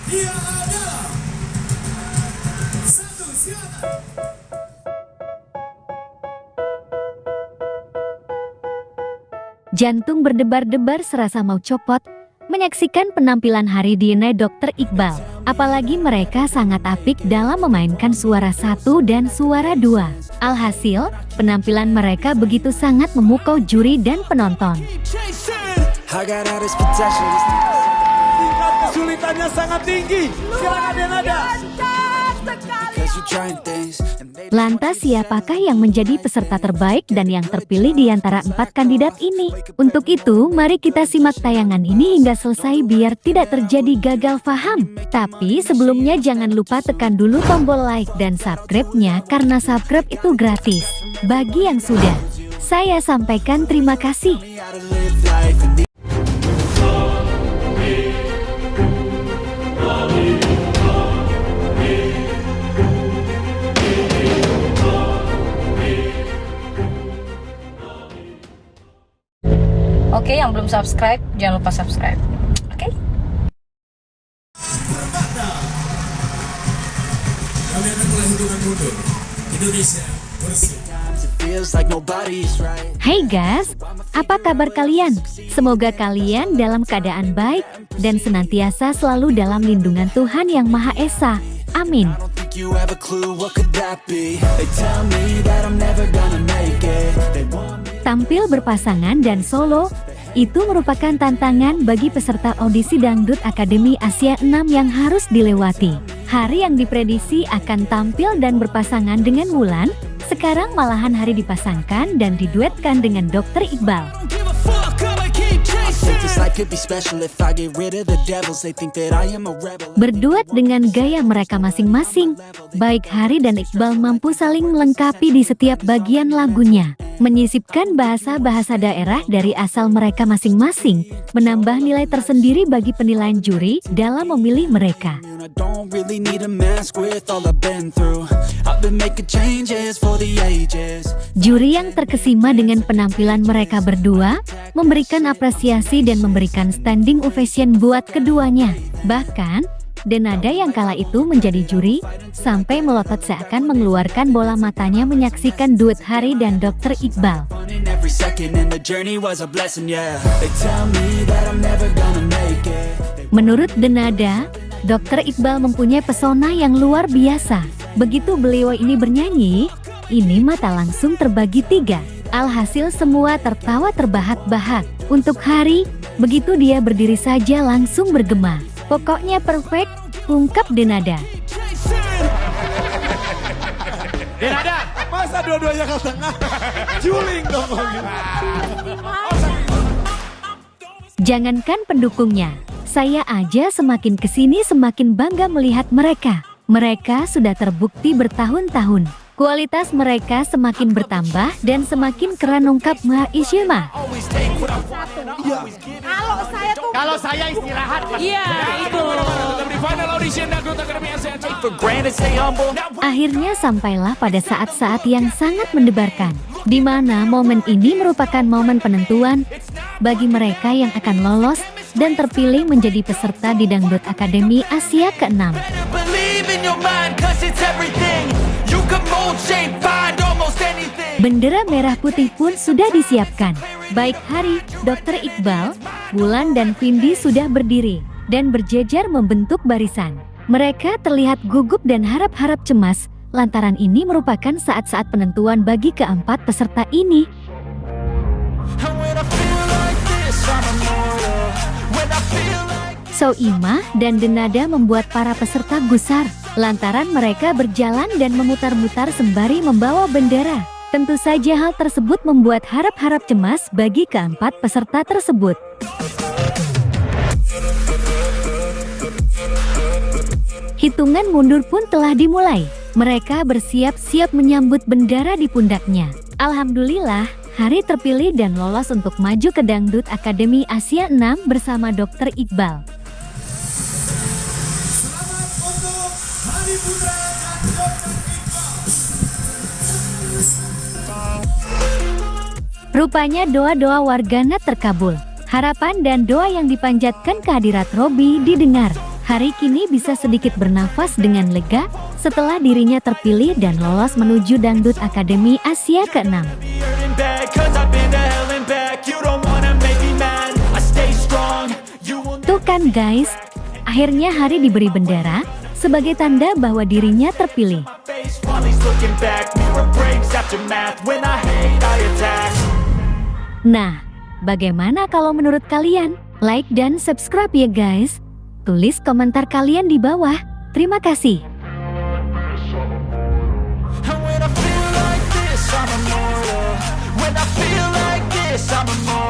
Dia adalah satu silakan. Jantung berdebar-debar serasa mau copot menyaksikan penampilan hari ini Dr. Iqbal. Apalagi mereka sangat apik dalam memainkan suara 1 dan suara 2. Alhasil, penampilan mereka begitu sangat memukau juri dan penonton. Tingkat kesulitannya sangat tinggi. Silakan Denada. Lantas siapakah yang menjadi peserta terbaik dan yang terpilih di antara 4 kandidat ini? Untuk itu, mari kita simak tayangan ini hingga selesai biar tidak terjadi gagal paham. Tapi sebelumnya jangan lupa tekan dulu tombol like dan subscribe-nya karena subscribe itu gratis. Bagi yang sudah, saya sampaikan terima kasih. Oke, yang belum subscribe, jangan lupa subscribe. Oke? Kami akan mulai hitungan mundur. Indonesia bersih. Hai guys, apa kabar kalian? Semoga kalian dalam keadaan baik dan senantiasa selalu dalam lindungan Tuhan Yang Maha Esa. Amin. Tampil berpasangan dan solo, itu merupakan tantangan bagi peserta audisi Dangdut Akademi Asia 6 yang harus dilewati. Hari yang diprediksi akan tampil dan berpasangan dengan Wulan, sekarang malahan hari dipasangkan dan diduetkan dengan Dr. Iqbal. Berduet dengan gaya mereka masing-masing, baik Hari dan Iqbal mampu saling melengkapi di setiap bagian lagunya. Menyisipkan bahasa-bahasa daerah dari asal mereka masing-masing, menambah nilai tersendiri bagi penilaian juri dalam memilih mereka. Juri yang terkesima dengan penampilan mereka berdua, memberikan apresiasi dan memberikan standing ovation buat keduanya. Bahkan, Denada yang kala itu menjadi juri, sampai melotot seakan mengeluarkan bola matanya menyaksikan duet Hari dan Dr. Iqbal. Menurut Denada, Dr. Iqbal mempunyai pesona yang luar biasa. Begitu beliau ini bernyanyi, ini mata langsung terbagi 3. Alhasil semua tertawa terbahak-bahak. Untuk Hari, begitu dia berdiri saja langsung bergema. Pokoknya perfect, ungkap Denada. Denada, masa dua-duanya ke tengah? Juling dong. Jangankan pendukungnya, saya aja semakin kesini semakin bangga melihat mereka. Mereka sudah terbukti bertahun-tahun. Kualitas mereka semakin bertambah dan semakin keren, ungkap Mbak Isyilma. Kalau saya istirahat, Iya, itu. Akhirnya sampailah pada saat-saat yang sangat mendebarkan, di mana momen ini merupakan momen penentuan bagi mereka yang akan lolos dan terpilih menjadi peserta di Dangdut Akademi Asia ke-6. Bendera merah putih pun sudah disiapkan. Baik Hari, Dr. Iqbal, Wulan dan Vindi sudah berdiri dan berjejer membentuk barisan. Mereka terlihat gugup dan harap-harap cemas, lantaran ini merupakan saat-saat penentuan bagi keempat peserta ini. Soimah dan Denada membuat para peserta gusar, lantaran mereka berjalan dan memutar-mutar sembari membawa bendera. Tentu saja hal tersebut membuat harap-harap cemas bagi keempat peserta tersebut. Hitungan mundur pun telah dimulai. Mereka bersiap-siap menyambut bendera di pundaknya. Alhamdulillah, Hari terpilih dan lolos untuk maju ke Dangdut Akademi Asia 6 bersama Dr. Iqbal. Selamat untuk Hari Putra dan Dr. Iqbal. Rupanya doa-doa warganet terkabul. Harapan dan doa yang dipanjatkan kehadirat Robby didengar. Hari kini bisa sedikit bernafas dengan lega setelah dirinya terpilih dan lolos menuju Dangdut Akademi Asia ke-6. Tuh kan guys, akhirnya Hari diberi bendera sebagai tanda bahwa dirinya terpilih. Nah, bagaimana kalau menurut kalian? Like dan subscribe ya guys. Tulis komentar kalian di bawah. Terima kasih. And when I feel like this, I'm immortal. When I feel like this, I'm immortal.